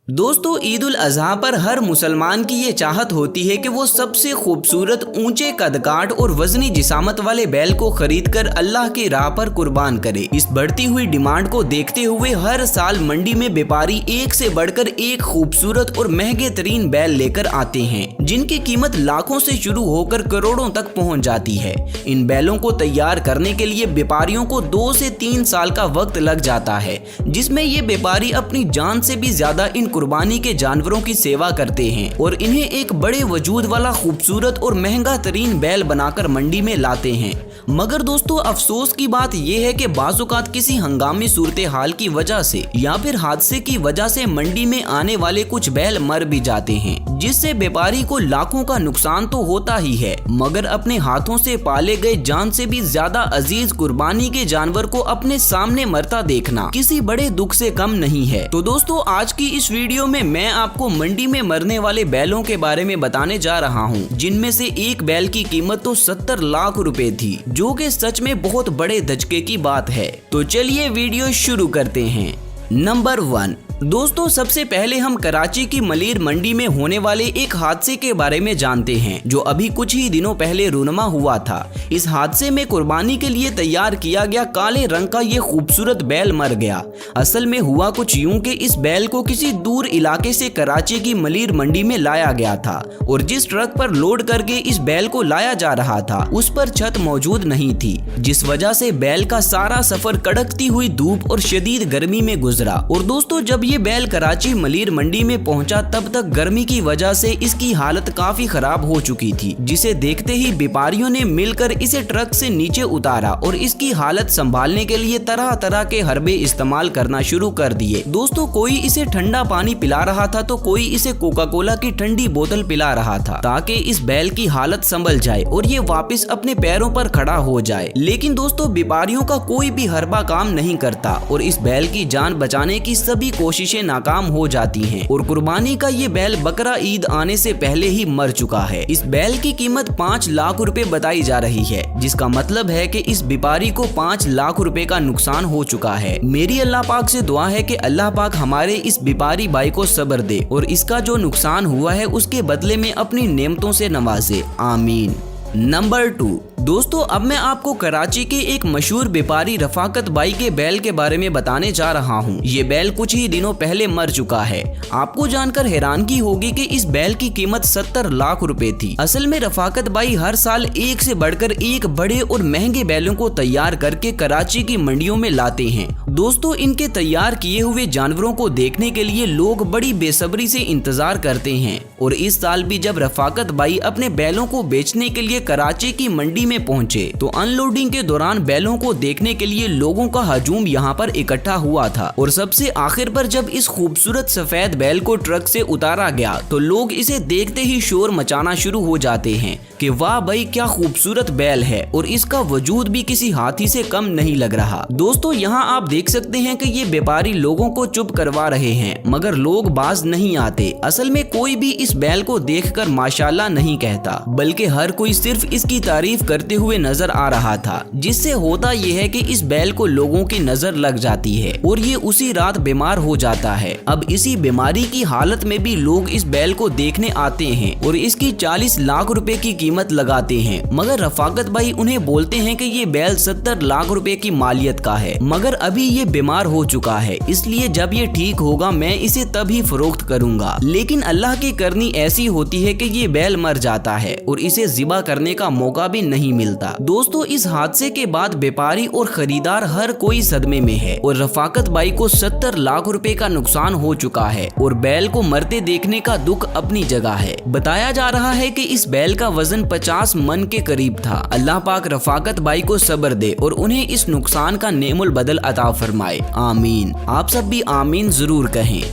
दोस्तों, ईद उल अजहा पर हर मुसलमान की ये चाहत होती है कि वो सबसे खूबसूरत, ऊंचे कदकाठ और वजनी जिसामत वाले बैल को खरीदकर अल्लाह की राह पर कुर्बान करे। इस बढ़ती हुई डिमांड को देखते हुए हर साल मंडी में व्यापारी एक से बढ़कर एक खूबसूरत और महंगे तरीन बैल लेकर आते हैं, जिनकी कीमत लाखों से शुरू होकर करोड़ों तक पहुँच जाती है। इन बैलों को तैयार करने के लिए व्यापारियों को 2 से 3 साल का वक्त लग जाता है, जिसमें ये व्यापारी अपनी जान से भी ज्यादा इन कुर्बानी के जानवरों की सेवा करते हैं और इन्हें एक बड़े वजूद वाला खूबसूरत और महंगा तरीन बैल बनाकर मंडी में लाते हैं। मगर दोस्तों, अफसोस की बात यह है कि बाज़-औक़ात किसी हंगामी सूरत हाल की वजह से या फिर हादसे की वजह से मंडी में आने वाले कुछ बैल मर भी जाते हैं, जिससे व्यापारी को लाखों का नुकसान तो होता ही है, मगर अपने हाथों से पाले गए जान से भी ज्यादा अजीज कुर्बानी के जानवर को अपने सामने मरता देखना किसी बड़े दुख से कम नहीं है। तो दोस्तों, आज की इस वीडियो में मैं आपको मंडी में मरने वाले बैलों के बारे में बताने जा रहा हूँ, जिनमें से एक बैल की कीमत तो 70 लाख रुपए थी, जो कि सच में बहुत बड़े धचके की बात है। तो चलिए वीडियो शुरू करते हैं। नंबर 1। दोस्तों, सबसे पहले हम कराची की मलीर मंडी में होने वाले एक हादसे के बारे में जानते हैं, जो अभी कुछ ही दिनों पहले रूनुमा हुआ था। इस हादसे में कुर्बानी के लिए तैयार किया गया काले रंग का ये खूबसूरत बैल मर गया। असल में हुआ कुछ यूं कि इस बैल को किसी दूर इलाके से कराची की मलीर मंडी में लाया गया था और जिस ट्रक पर लोड करके इस बैल को लाया जा रहा था, उस पर छत मौजूद नहीं थी, जिस वजह से बैल का सारा सफर कड़कती हुई धूप और शदीद गर्मी में गुजरा। और दोस्तों, जब ये बैल कराची मलीर मंडी में पहुंचा, तब तक गर्मी की वजह से इसकी हालत काफी खराब हो चुकी थी, जिसे देखते ही व्यापारियों ने मिलकर इसे ट्रक से नीचे उतारा और इसकी हालत संभालने के लिए तरह तरह के हरबे इस्तेमाल करना शुरू कर दिए। दोस्तों, कोई इसे ठंडा पानी पिला रहा था तो कोई इसे कोका कोला की ठंडी बोतल पिला रहा था, ताकि इस बैल की हालत संभल जाए और ये वापस अपने पैरों पर खड़ा हो जाए। लेकिन दोस्तों, व्यापारियों का कोई भी हरबा काम नहीं करता और इस बैल की जान बचाने की सभी कोशिशें नाकाम हो जाती हैं और कुर्बानी का ये बैल बकरा ईद आने से पहले ही मर चुका है। इस बैल की कीमत 5 लाख रुपए बताई जा रही है, जिसका मतलब है कि इस व्यापारी को 5 लाख रुपए का नुकसान हो चुका है। मेरी अल्लाह पाक से दुआ है कि अल्लाह पाक हमारे इस व्यापारी भाई को सब्र दे और इसका जो नुकसान हुआ है उसके बदले में अपनी नेमतों से नवाजे। आमीन। नंबर 2। दोस्तों, अब मैं आपको कराची के एक मशहूर व्यापारी रफाकत भाई के बैल के बारे में बताने जा रहा हूँ। ये बैल कुछ ही दिनों पहले मर चुका है। आपको जानकर हैरानगी होगी कि इस बैल की कीमत 70 लाख रुपए थी। असल में रफाकत भाई हर साल एक से बढ़कर एक बड़े और महंगे बैलों को तैयार करके कराची की मंडियों में लाते हैं। दोस्तों, इनके तैयार किए हुए जानवरों को देखने के लिए लोग बड़ी बेसब्री से इंतजार करते हैं और इस साल भी जब रफाकत भाई अपने बैलों को बेचने के लिए कराची की मंडी में पहुंचे, तो अनलोडिंग के दौरान बैलों को देखने के लिए लोगों का हजूम यहां पर इकट्ठा हुआ था और सबसे आखिर पर जब इस खूबसूरत सफेद बैल को ट्रक से उतारा गया, तो लोग इसे देखते ही शोर मचाना शुरू हो जाते हैं कि वाह भाई, क्या खूबसूरत बैल है और इसका वजूद भी किसी हाथी से कम नहीं लग रहा। दोस्तों, यहाँ आप देख सकते हैं कि ये व्यापारी लोगों को चुप करवा रहे हैं, मगर लोग बाज नहीं आते। असल में कोई भी इस बैल को देखकर माशाल्लाह नहीं कहता, बल्कि हर कोई सिर्फ इसकी तारीफ करते हुए नजर आ रहा था, जिससे होता यह है कि इस बैल को लोगों की नजर लग जाती है और ये उसी रात बीमार हो जाता है। अब इसी बीमारी की हालत में भी लोग इस बैल को देखने आते हैं और इसकी 40 लाख रुपए की कीमत लगाते हैं, मगर रफाकत भाई उन्हें बोलते हैं कि ये बैल 70 लाख रुपए की मालियत का है, मगर अभी ये बीमार हो चुका है, इसलिए जब ये ठीक होगा मैं इसे तभी फरोख्त करूंगा। लेकिन अल्लाह की करनी ऐसी होती है कि ये बैल मर जाता है और इसे ज़िबा करने का मौका भी नहीं मिलता। दोस्तों, इस हादसे के बाद व्यापारी और खरीदार हर कोई सदमे में है और रफाकत भाई को 70 लाख रुपए का नुकसान हो चुका है और बैल को मरते देखने का दुख अपनी जगह है। बताया जा रहा है कि इस बैल का वजन 50 मन के करीब था। अल्लाह पाक रफाकत भाई को सब्र दे और उन्हें इस नुकसान का नेमुल बदल अता फरमाए। आमीन। आप सब भी आमीन जरूर कहें।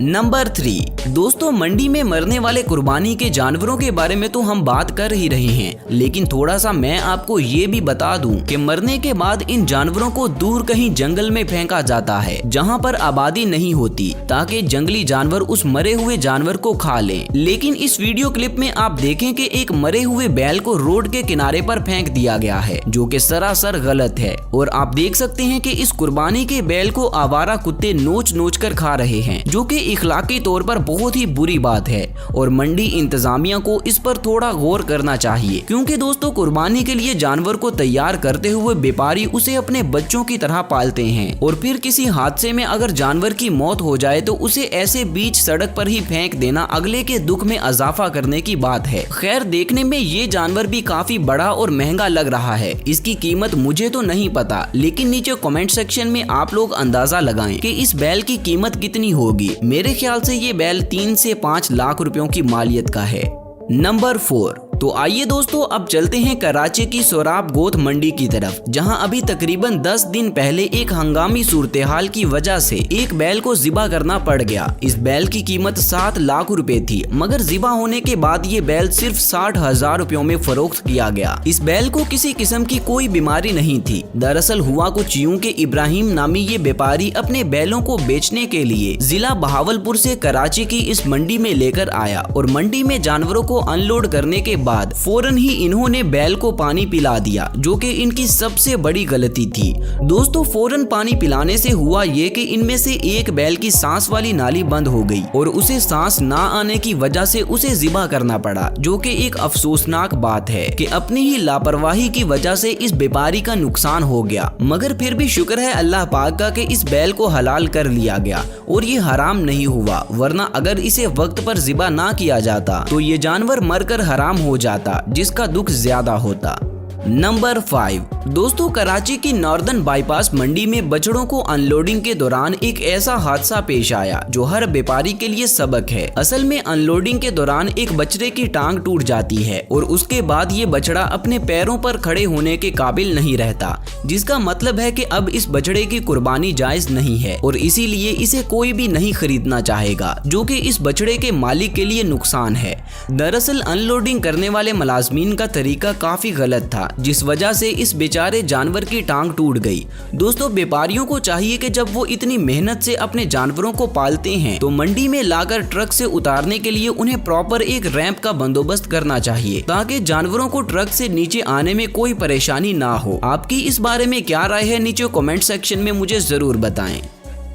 नंबर 3। दोस्तों, मंडी में मरने वाले कुर्बानी के जानवरों के बारे में तो हम बात कर ही रहे हैं, लेकिन थोड़ा सा मैं आपको ये भी बता दूं कि मरने के बाद इन जानवरों को दूर कहीं जंगल में फेंका जाता है, जहां पर आबादी नहीं होती, ताकि जंगली जानवर उस मरे हुए जानवर को खा लें। लेकिन इस वीडियो क्लिप में आप देखें कि एक मरे हुए बैल को रोड के किनारे पर फेंक दिया गया है, जो कि सरासर गलत है। और आप देख सकते हैं कि इस कुर्बानी के बैल को आवारा कुत्ते नोच नोच कर खा रहे हैं, जो कि इखलाकी तौर पर बहुत ही बुरी बात है और मंडी इंतजामिया को इस पर थोड़ा गौर करना चाहिए, क्योंकि दोस्तों कुर्बानी के लिए जानवर को तैयार करते हुए व्यापारी उसे अपने बच्चों की तरह पालते हैं और फिर किसी हादसे में अगर जानवर की मौत हो जाए तो उसे ऐसे बीच सड़क पर ही फेंक देना अगले के दुख में इजाफा करने की बात है। खैर, देखने में ये जानवर भी काफी बड़ा और महंगा लग रहा है। इसकी कीमत मुझे तो नहीं पता, लेकिन नीचे कमेंट सेक्शन में आप लोग अंदाजा लगाएं कि इस बैल की कीमत कितनी होगी। मेरे ख्याल से ये बैल 3 से 5 लाख रुपयों की मालियत का है। नंबर 4। तो आइए दोस्तों अब चलते हैं कराची की सोराब गोत मंडी की तरफ, जहां अभी तकरीबन 10 दिन पहले एक हंगामी सूरत-ए-हाल की वजह से एक बैल को ज़िबा करना पड़ गया। इस बैल की कीमत 7 लाख रुपए थी, मगर ज़िबा होने के बाद ये बैल सिर्फ 60,000 रुपयों में फरोख्त किया गया। इस बैल को किसी किस्म की कोई बीमारी नहीं थी। दरअसल हुआ कुछ यूं कि इब्राहिम नामी ये व्यापारी अपने बैलों को बेचने के लिए जिला बहावलपुर से कराची की इस मंडी में लेकर आया और मंडी में जानवरों को अनलोड करने के बाद फौरन ही इन्होंने बैल को पानी पिला दिया, जो कि इनकी सबसे बड़ी गलती थी। दोस्तों, फौरन पानी पिलाने से हुआ ये कि इनमें से एक बैल की सांस वाली नाली बंद हो गई और उसे सांस ना आने की वजह से उसे ज़िबा करना पड़ा, जो कि एक अफसोसनाक बात है कि अपनी ही लापरवाही की वजह से इस व्यापारी का नुकसान हो गया। मगर फिर भी शुक्र है अल्लाह पाक का कि इस बैल को हलाल कर लिया गया और ये हराम नहीं हुआ, वरना अगर इसे वक्त पर ज़िबा ना किया जाता तो ये जानवर मरकर हराम हो जाता, जिसका दुख ज्यादा होता। नंबर 5। दोस्तों, कराची की नॉर्दर्न बाईपास मंडी में बछड़ों को अनलोडिंग के दौरान एक ऐसा हादसा पेश आया जो हर व्यापारी के लिए सबक है। असल में अनलोडिंग के दौरान एक बछड़े की टांग टूट जाती है और उसके बाद ये बछड़ा अपने पैरों पर खड़े होने के काबिल नहीं रहता, जिसका मतलब है कि अब इस बछड़े की कुर्बानी जायज नहीं है और इसीलिए इसे कोई भी नहीं खरीदना चाहेगा, जो कि इस बछड़े के मालिक के लिए नुकसान है। दरअसल अनलोडिंग करने वाले मुलाजमीन का तरीका काफी गलत था, जिस वजह से इस बेचारे जानवर की टांग टूट गई। दोस्तों, व्यापारियों को चाहिए कि जब वो इतनी मेहनत से अपने जानवरों को पालते हैं तो मंडी में लाकर ट्रक से उतारने के लिए उन्हें प्रॉपर एक रैंप का बंदोबस्त करना चाहिए, ताकि जानवरों को ट्रक से नीचे आने में कोई परेशानी ना हो। आपकी इस बारे में क्या राय है, नीचे कमेंट सेक्शन में मुझे जरूर बताएं।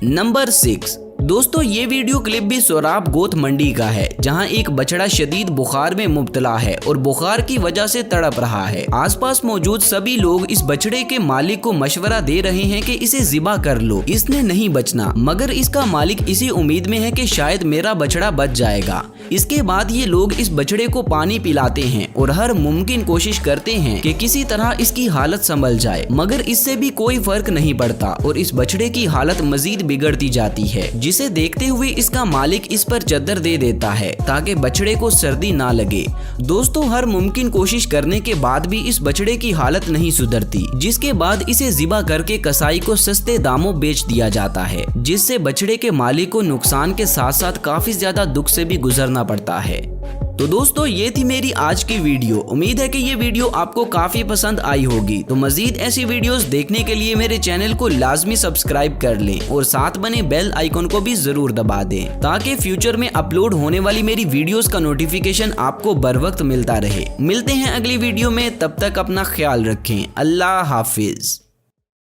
नंबर 6। दोस्तों, ये वीडियो क्लिप भी सोराब गोत मंडी का है, जहां एक बछड़ा शदीद बुखार में मुब्तला है और बुखार की वजह से तड़प रहा है। आसपास मौजूद सभी लोग इस बछड़े के मालिक को मशवरा दे रहे हैं कि इसे ज़िबा कर लो, इसने नहीं बचना, मगर इसका मालिक इसी उम्मीद में है कि शायद मेरा बछड़ा बच जाएगा। इसके बाद ये लोग इस बछड़े को पानी पिलाते हैं और हर मुमकिन कोशिश करते हैं कि किसी तरह इसकी हालत संभल जाए, मगर इससे भी कोई फर्क नहीं पड़ता और इस बछड़े की हालत मजीद बिगड़ती जाती है, जिसे देखते हुए इसका मालिक इस पर चद्दर दे देता है ताकि बछड़े को सर्दी ना लगे। दोस्तों, हर मुमकिन कोशिश करने के बाद भी इस बछड़े की हालत नहीं सुधरती, जिसके बाद इसे ज़िबा करके कसाई को सस्ते दामों बेच दिया जाता है, जिससे बछड़े के मालिक को नुकसान के साथ साथ काफी ज्यादा दुख से भी गुजरना पड़ता है। तो दोस्तों, ये थी मेरी आज की वीडियो। उम्मीद है कि ये वीडियो आपको काफी पसंद आई होगी। तो मजीद ऐसी वीडियोस देखने के लिए मेरे चैनल को लाजमी सब्सक्राइब कर लें और साथ बने बेल आइकन को भी जरूर दबा दें, ताकि फ्यूचर में अपलोड होने वाली मेरी वीडियोस का नोटिफिकेशन आपको बर वक्त मिलता रहे। मिलते हैं अगली वीडियो में, तब तक अपना ख्याल रखें। अल्लाह हाफिज।